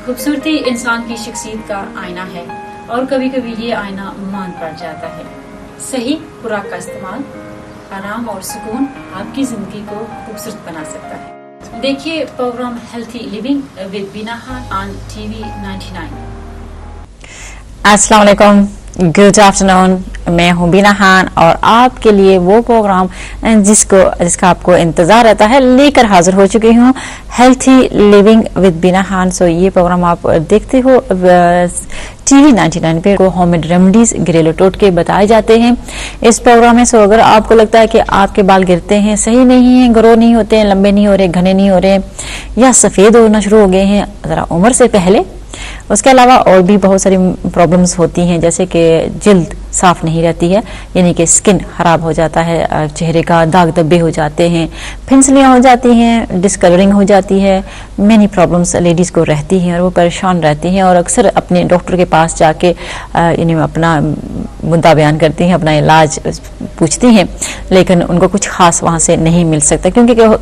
खूबसूरती इंसान की शख्सियत का आईना है और कभी कभी ये आईना मान पड़ जाता है। सही खुराक का इस्तेमाल, आराम और सुकून आपकी जिंदगी को खूबसूरत बना सकता है। देखिए program healthy living with Bina Khan on TV 99। अस्सलाम वालेकुम, गुड आफ्टरनून। मैं हूँ बीना खान और आपके लिए वो प्रोग्राम जिसका आपको इंतजार रहता है लेकर हाजिर हो चुकी हूँ, healthy living with Bina Khan. सो ये प्रोग्राम आप देखते हो टीवी 99 पे। को होममेड रेमेडीज, घरेलू टोटके बताए जाते हैं इस प्रोग्राम में। सो अगर आपको लगता है कि आपके बाल गिरते हैं, सही नहीं है, ग्रो नहीं होते हैं, लंबे नहीं हो रहे, घने नहीं हो रहे, या सफेद होना शुरू हो गए हैं जरा उम्र से पहले, उसके अलावा और भी बहुत सारी प्रॉब्लम्स होती हैं, जैसे कि जिल्द साफ नहीं रहती है, यानी कि स्किन खराब हो जाता है, चेहरे का दाग धब्बे हो जाते हैं, फिंसलियां हो जाती हैं, डिस्कलरिंग हो जाती है, मैनी प्रॉब्लम्स लेडीज को रहती हैं और वो परेशान रहती हैं और अक्सर अपने डॉक्टर के पास जाके अपना मुद्दा बयान करती हैं, अपना इलाज पूछती हैं, लेकिन उनको कुछ खास वहां से नहीं मिल सकता, क्योंकि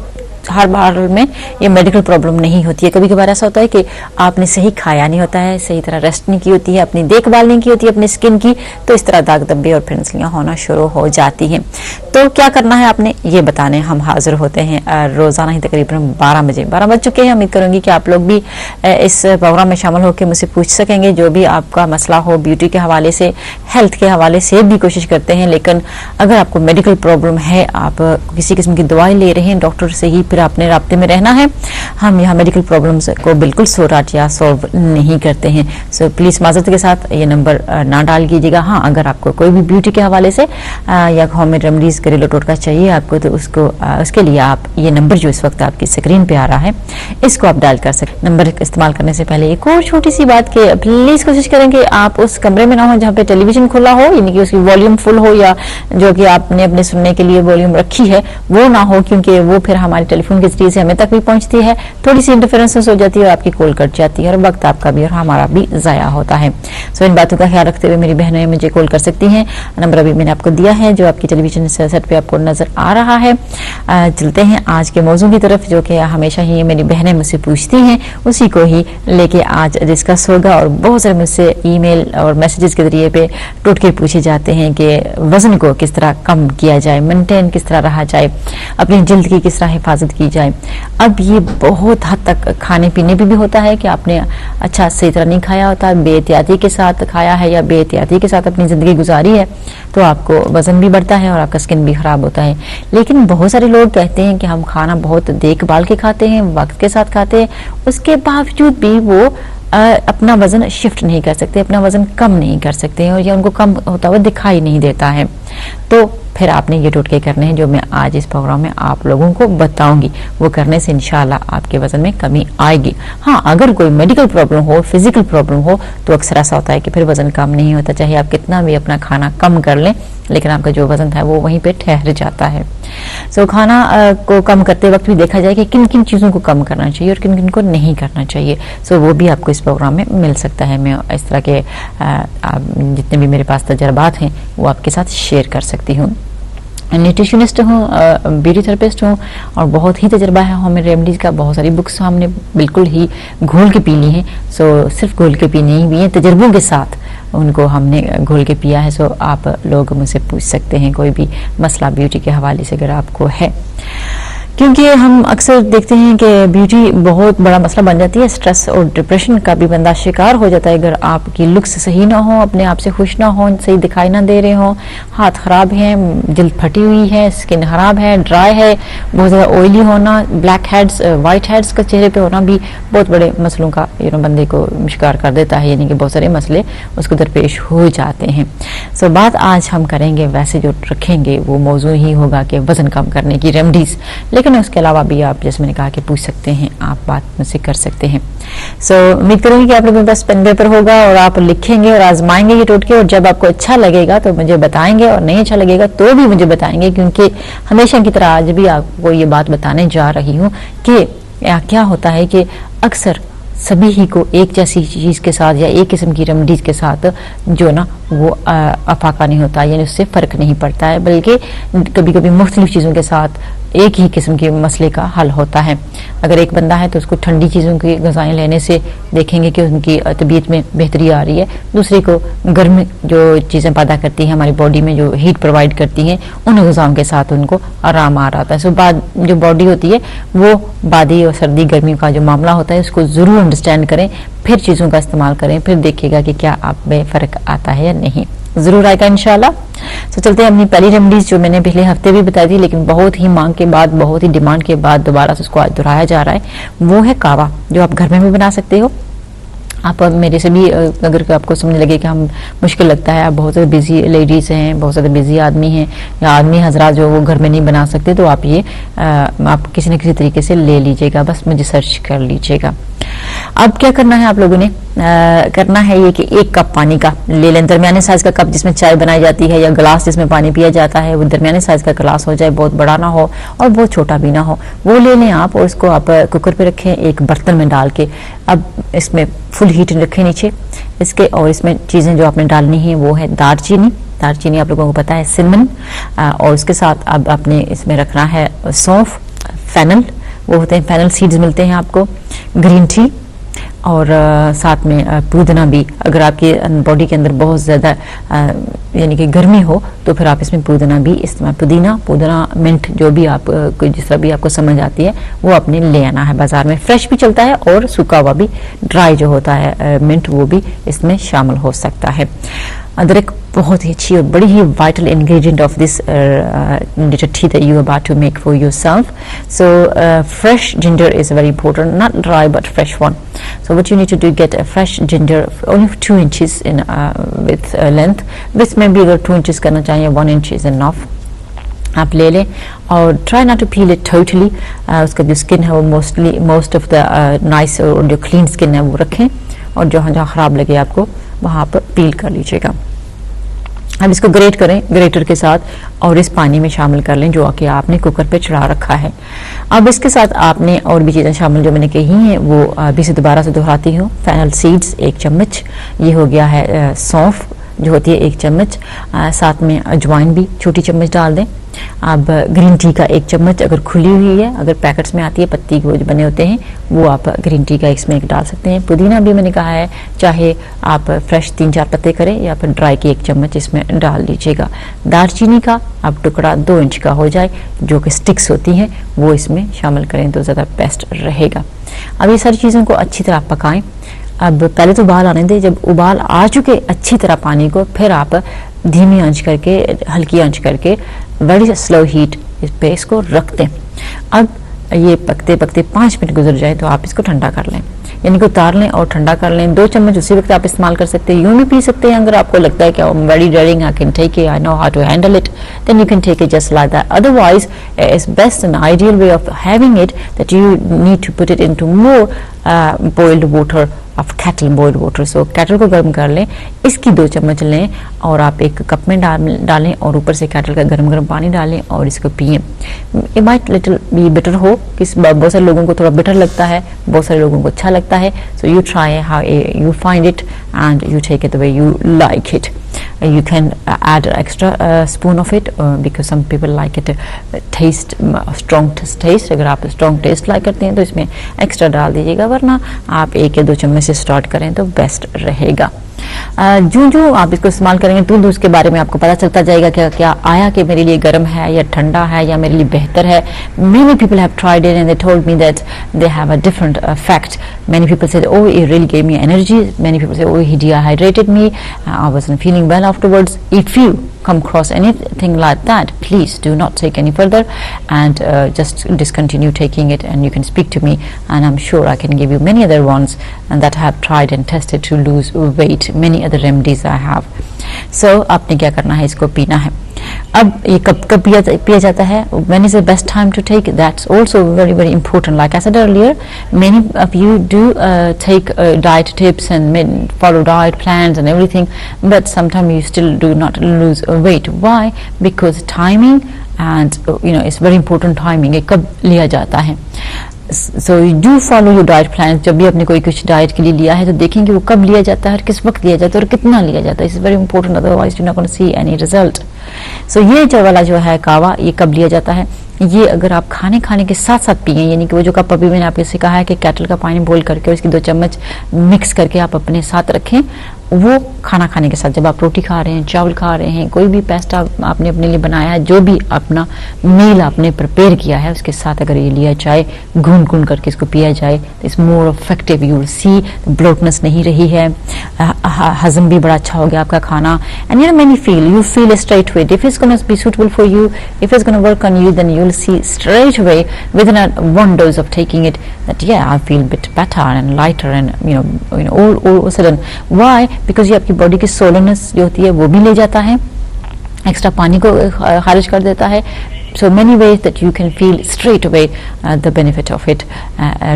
हर बार में ये मेडिकल प्रॉब्लम नहीं होती है। कभी कभार ऐसा होता है कि आपने सही खाया नहीं होता है, सही तरह रेस्ट नहीं की होती है, अपनी देखभाल नहीं की होती है अपनी स्किन की, तो इस तरह दाग धब्बे और फिंसलियां होना शुरू हो जाती हैं। तो क्या करना है आपने, ये बताने हम हाजिर होते हैं रोजाना ही तकरीबन 12 बज चुके हैं। उम्मीद करूंगी कि आप लोग भी इस प्रोग्राम में शामिल होकर मुझसे पूछ सकेंगे जो भी आपका मसला हो, ब्यूटी के हवाले से, हेल्थ के हवाले से भी कोशिश करते हैं। लेकिन अगर आपको मेडिकल प्रॉब्लम है, आप किसी किस्म की दवाई ले रहे हैं डॉक्टर से ही, फिर अपने राब्ते में रहना है। हम यहाँ मेडिकल प्रॉब्लम्स को बिल्कुल सोराट या सॉल्व नहीं करते हैं। सो प्लीज माजरत के साथ ये नंबर ना डाल कीजिएगा। हाँ, अगर आपको कोई भी ब्यूटी के हवाले से या होममेड रेमेडीज, घरेलू टोटका चाहिए आपको, तो उसके लिए आप ये नंबर जो इस वक्त आपकी स्क्रीन पे आ रहा है, इसको आप डायल कर सकते। नंबर इस्तेमाल करने से पहले एक और छोटी सी बात कि प्लीज कोशिश करें कि आप उस कमरे में ना हो जहाँ पे टेलीविजन खुला हो, यानी कि उसकी वॉल्यूम फुल हो, या जो कि आपने अपने सुनने के लिए वॉल्यूम रखी है वो ना हो, क्योंकि वो फिर हमारे टेलीफोन के जरिए से हमें तक भी पहुंचती है, थोड़ी सी इंटरफेरेंस हो जाती है और आपकी कॉल कट जाती है और वक्त आपका भी और हमारा भी जाया होता है। सो इन बातों का ख्याल रखते हुए मेरी बहनें मुझे कॉल कर सकती हैं। नंबर अभी मैंने आपको दिया है जो आपकी टेलीविजन सेट पे आपको नजर आ रहा है। चलते हैं आज के मौजू की तरफ, जो कि हमेशा ही मेरी बहनें मुझसे पूछती हैं, उसी को ही लेके आज डिस्कस होगा। और बहुत सारे मुझसे ईमेल और मैसेजेस के जरिए पे टोटके पूछे जाते हैं कि वजन को किस तरह कम किया जाए, मेंटेन किस तरह रहा जाए, अपनी जल्द की किस तरह हिफाजत की जाए। अब ये बहुत हद तक खाने पीने भी होता है कि आपने अच्छा सही तरह नहीं खाया होता, बेहतियाती के साथ खाया है या बेहतियाती के साथ अपनी जिंदगी गुजारी है, तो आपको वजन भी बढ़ता है और आपका स्किन भी खराब होता है। लेकिन बहुत सारे लोग कहते हैं कि हम खाना बहुत देखभाल के खाते हैं, वक्त के साथ खाते हैं, उसके बावजूद भी वो अपना वजन शिफ्ट नहीं कर सकते, अपना वजन कम नहीं कर सकते और या उनको कम होता हुआ दिखाई नहीं देता है। तो फिर आपने ये टोटके करने हैं जो मैं आज इस प्रोग्राम में आप लोगों को बताऊंगी। वो करने से इंशाल्लाह आपके वजन में कमी आएगी। हाँ, अगर कोई मेडिकल प्रॉब्लम हो, फिजिकल प्रॉब्लम हो, तो अक्सर ऐसा होता है कि फिर वजन कम नहीं होता, चाहे आप कितना भी अपना खाना कम कर लें, लेकिन आपका जो वजन था वो वहीं पे ठहर जाता है। सो खाना को कम करते वक्त भी देखा जाए कि किन किन चीज़ों को कम करना चाहिए और किन किन को नहीं करना चाहिए। सो वो भी आपको इस प्रोग्राम में मिल सकता है। मैं इस तरह के जितने भी मेरे पास तजर्बात हैं वो आपके साथ शेयर कर सकती हूँ। न्यूट्रिशनिस्ट हूँ, ब्यूटी थेरेपिस्ट हूँ और बहुत ही तजर्बा है होममेड रेमेडीज़ का। बहुत सारी बुक्स हमने बिल्कुल ही घोल के पी ली हैं। सो सिर्फ घोल के पी नहीं भी हैं, तजर्बों के साथ उनको हमने घोल के पिया है। सो आप लोग मुझसे पूछ सकते हैं कोई भी मसला ब्यूटी के हवाले से अगर आपको है, क्योंकि हम अक्सर देखते हैं कि ब्यूटी बहुत बड़ा मसला बन जाती है। स्ट्रेस और डिप्रेशन का भी बंदा शिकार हो जाता है अगर आपकी लुक्स सही ना हो, अपने आप से खुश ना हो, सही दिखाई ना दे रहे हो, हाथ खराब हैं, जल्द फटी हुई है, स्किन खराब है, ड्राई है, बहुत ज़्यादा ऑयली होना, ब्लैक हेड्स, वाइट हेड्स का चेहरे पे होना भी बहुत बड़े मसलों का बंदे को शिकार कर देता है, यानी कि बहुत सारे मसले उसको दरपेश हो जाते हैं। सो बात आज हम करेंगे, वैसे जो रखेंगे वो मौजू ही होगा कि वजन कम करने की रेमेडीज़। लेकिन उसके अलावा भी आप, जैसे मैंने कहा, कि पूछ सकते हैं, आप बात मुझसे कर सकते हैं। सो उम्मीद करूंगी कि आप लोगों के पास पेन पेपर होगा और आप लिखेंगे और आजमाएंगे ये टोटके, और जब आपको अच्छा लगेगा तो मुझे बताएंगे और नहीं अच्छा लगेगा तो भी मुझे बताएंगे, क्योंकि हमेशा की तरह आज भी आपको ये बात बताने जा रही हूँ कि क्या होता है कि अक्सर सभी ही को एक जैसी चीज़ के साथ या एक किस्म की रेमेडीज के साथ जो ना वो अफाका नहीं होता, यानी उससे फ़र्क नहीं पड़ता है, बल्कि कभी कभी मुख्तलिफ चीज़ों के साथ एक ही किस्म के मसले का हल होता है। अगर एक बंदा है तो उसको ठंडी चीज़ों की ग़िज़ाएं लेने से देखेंगे कि उनकी तबीयत में बेहतरी आ रही है, दूसरे को गर्म जो चीज़ें पैदा करती हैं हमारी बॉडी में, जो हीट प्रोवाइड करती हैं, उन ग़िज़ाओं के साथ उनको आराम आ रहा होता है। सो बाद जो बॉडी होती है वो बादी और सर्दी गर्मी का जो मामला होता है उसको ज़रूर अंडरस्टैंड करें, फिर चीज़ों का इस्तेमाल करें, फिर देखिएगा कि क्या आप में फ़र्क आता है या नहीं, ज़रूर आएगा इंशाल्लाह। तो चलते हैं अपनी पहली रेमडीज जो मैंने पिछले हफ्ते भी बताई थी, लेकिन बहुत ही मांग के बाद, बहुत ही डिमांड के बाद दोबारा से उसको आज दोहराया जा रहा है। वो है कावा, जो आप घर में भी बना सकते हो। आप मेरे से भी अगर आपको समझने लगे कि हम मुश्किल लगता है, आप बहुत ज़्यादा बिजी लेडीज़ हैं, बहुत ज़्यादा बिजी आदमी हैं, या आदमी हजरात जो वो घर में नहीं बना सकते, तो आप ये आप किसी न किसी तरीके से ले लीजिएगा, बस मुझे सर्च कर लीजिएगा। अब क्या करना है आप लोगों ने, करना है ये कि 1 कप पानी का ले लें, दरमियाने साइज का कप जिसमें चाय बनाई जाती है या गिलास जिसमें पानी पिया जाता है, वो दरमियाने साइज का गिलास हो जाए, बहुत बड़ा ना हो और बहुत छोटा भी ना हो, वो ले लें आप, और उसको आप कुकर पे रखें एक बर्तन में डाल के। अब इसमें फुल हीट रखें नीचे इसके, और इसमें चीज़ें जो आपने डालनी है वो है दालचीनी, दालचीनी आप लोगों को पता है सिनमन, और उसके साथ अब आपने इसमें रखना है सौंफ, फेनल, वो होते हैं फेनल सीड्स मिलते हैं आपको, ग्रीन टी, और साथ में पुदीना भी। अगर आपके बॉडी के अंदर बहुत ज़्यादा यानी कि गर्मी हो तो फिर आप इसमें पुदीना भी इस्तेमाल, पुदीना मिंट जो भी आप जिस तरह भी आपको समझ आती है वो आपने ले आना है। बाज़ार में फ्रेश भी चलता है और सूखा हुआ भी, ड्राई जो होता है मिंट, वो भी इसमें शामिल हो सकता है। अदरक बहुत ही अच्छी और बड़ी ही vital ingredient of this ginger tea that you are about to make for yourself. So fresh ginger is very important, not dry but fresh one. So what you need to do, get a fresh ginger, only 2 inches in with length, which maybe अगर 2 inches करना चाहिए 1 inch is enough, आप ले लें और try not to peel it totally. उसका जो skin है वो मोस्ट ऑफ द नाइस और जो क्लीन स्किन है वो रखें, और जहाँ जहाँ ख़राब लगे आपको वहाँ पर पील कर लीजिएगा। अब इसको ग्रेट करें ग्रेटर के साथ और इस पानी में शामिल कर लें जो कि आपने कुकर पे चढ़ा रखा है। अब इसके साथ आपने और भी चीज़ें शामिल जो मैंने कही हैं वो अभी से दोबारा से दोहराती हूँ। फेनल सीड्स 1 चम्मच, ये हो गया है सौंफ जो होती है 1 चम्मच, साथ में अजवाइन भी छोटी चम्मच डाल दें। अब ग्रीन टी का 1 चम्मच, अगर खुली हुई है, अगर पैकेट्स में आती है पत्ती के जो बने होते हैं वो आप ग्रीन टी का इसमें डाल सकते हैं। पुदीना भी मैंने कहा है, चाहे आप फ्रेश 3-4 पत्ते करें या फिर ड्राई की 1 चम्मच इसमें डाल लीजिएगा। दालचीनी का अब टुकड़ा 2 इंच का हो जाए, जो कि स्टिक्स होती हैं वो इसमें शामिल करें तो ज़्यादा बेस्ट रहेगा। अब ये सारी चीज़ों को अच्छी तरह पकाएं। अब पहले तो उबाल आने दें, जब उबाल आ चुके अच्छी तरह पानी को, फिर आप धीमी आंच करके, हल्की आंच करके, वेरी स्लो हीट इस पे इसको रख दें। अब ये पकते पकते 5 मिनट गुजर जाए तो आप इसको ठंडा कर लें, यानी कि उतार लें और ठंडा कर लें। 2 चम्मच उसी वक्त आप इस्तेमाल कर सकते हैं, यूं भी पी सकते हैं। अगर आपको लगता है कि very drinking I can take it, I know how to handle it, then you can take it just like that. Otherwise it's best and ideal way of having it that you need to put it into more boiled water of kettle, boiled water. So kettle को गर्म कर लें, इसकी 2 चम्मच लें और आप एक कप में डालें और ऊपर से कैटल का गर्म गर्म पानी डालें और इसको पिएं। It might little be bitter हो, बहुत सारे लोगों को थोड़ा बिटर लगता है, बहुत सारे लोगों को अच्छा लगता है। So you try how you find it and you take it the way you like it. You can add an extra spoon of it because some people like it taste strong taste. अगर आप strong taste like करते हैं तो इसमें extra डाल दीजिएगा, वरना आप 1 या 2 चम्मच से स्टार्ट करें तो बेस्ट रहेगा। जो आप इसको इस्तेमाल करेंगे तो उसके बारे में आपको पता चलता जाएगा कि क्या आया कि मेरे लिए गर्म है या ठंडा है या मेरे लिए बेहतर है। Many people have tried it and they told me that they have a different effect. Many people said, oh, it really gave me energy. Many people say, oh, he dehydrated me. I wasn't feeling well afterwards. If you come across anything like that, please do not take any further and just discontinue taking it, and you can speak to me and I'm sure I can give you many other ones and that I have tried and tested to lose weight. Many other remedies I have. So आपने क्या करना है, इसको पीना है। अब ये कब पिया जाता है, when is the best time to take it? That's also very very important. Like I said earlier, many of you do take diet tips and follow diet plans and everything, but sometimes you still do not lose weight. Why? Because timing and it's very important timing. ये कब लिया जाता है, so you do follow your diet plan. जब भी आपने कोई कुछ डाइट के लिए लिया है तो देखेंगे वो कब लिया जाता है और किस वक्त लिया जाता है और कितना लिया जाता है। It's very important, otherwise you not gonna see any result. So ये जो वाला जो है कावा, ये कब लिया जाता है, ये अगर आप खाने के साथ साथ पिए, यानी कि वो जो कप अभी मैंने आपको सिखाया है कि केटल का पानी बॉईल करके उसकी 2 चम्मच मिक्स करके आप अपने साथ रखें, वो खाना खाने के साथ, जब आप रोटी खा रहे हैं, चावल खा रहे हैं, कोई भी पेस्टा आपने अपने लिए बनाया है, जो भी अपना मील आपने प्रिपेयर किया है, उसके साथ अगर ये लिया जाए, घून करके इसको पिया जाए, तो it's more effective. You will see bloatness नहीं रही है, हजम भी बड़ा अच्छा हो गया आपका खाना, and you know many you feel straight away if it's gonna be suitable for you, if it's gonna work on you, then you will see straight away within one dose of taking it that yeah, I feel a bit better and lighter and you know all of a sudden. Why? Because ये आपकी body की सोलनेस जो होती है वो भी ले जाता है, एक्स्ट्रा पानी को खारिज कर देता है. So many ways that you can feel straight away the benefit of it,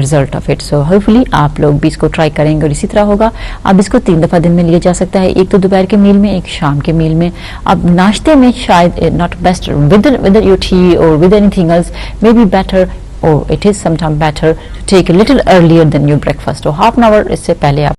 result of it. So hopefully आप लोग भी इसको ट्राई करेंगे और इसी तरह होगा. अब इसको 3 दफ़ा दिन में लिया जा सकता है, एक तो दोपहर के मील में, एक शाम के मील में. अब नाश्ते में शायद not best with your tea or with anything else, maybe better or it is sometimes better to take a little earlier than your breakfast. So half an hour इससे पहले आप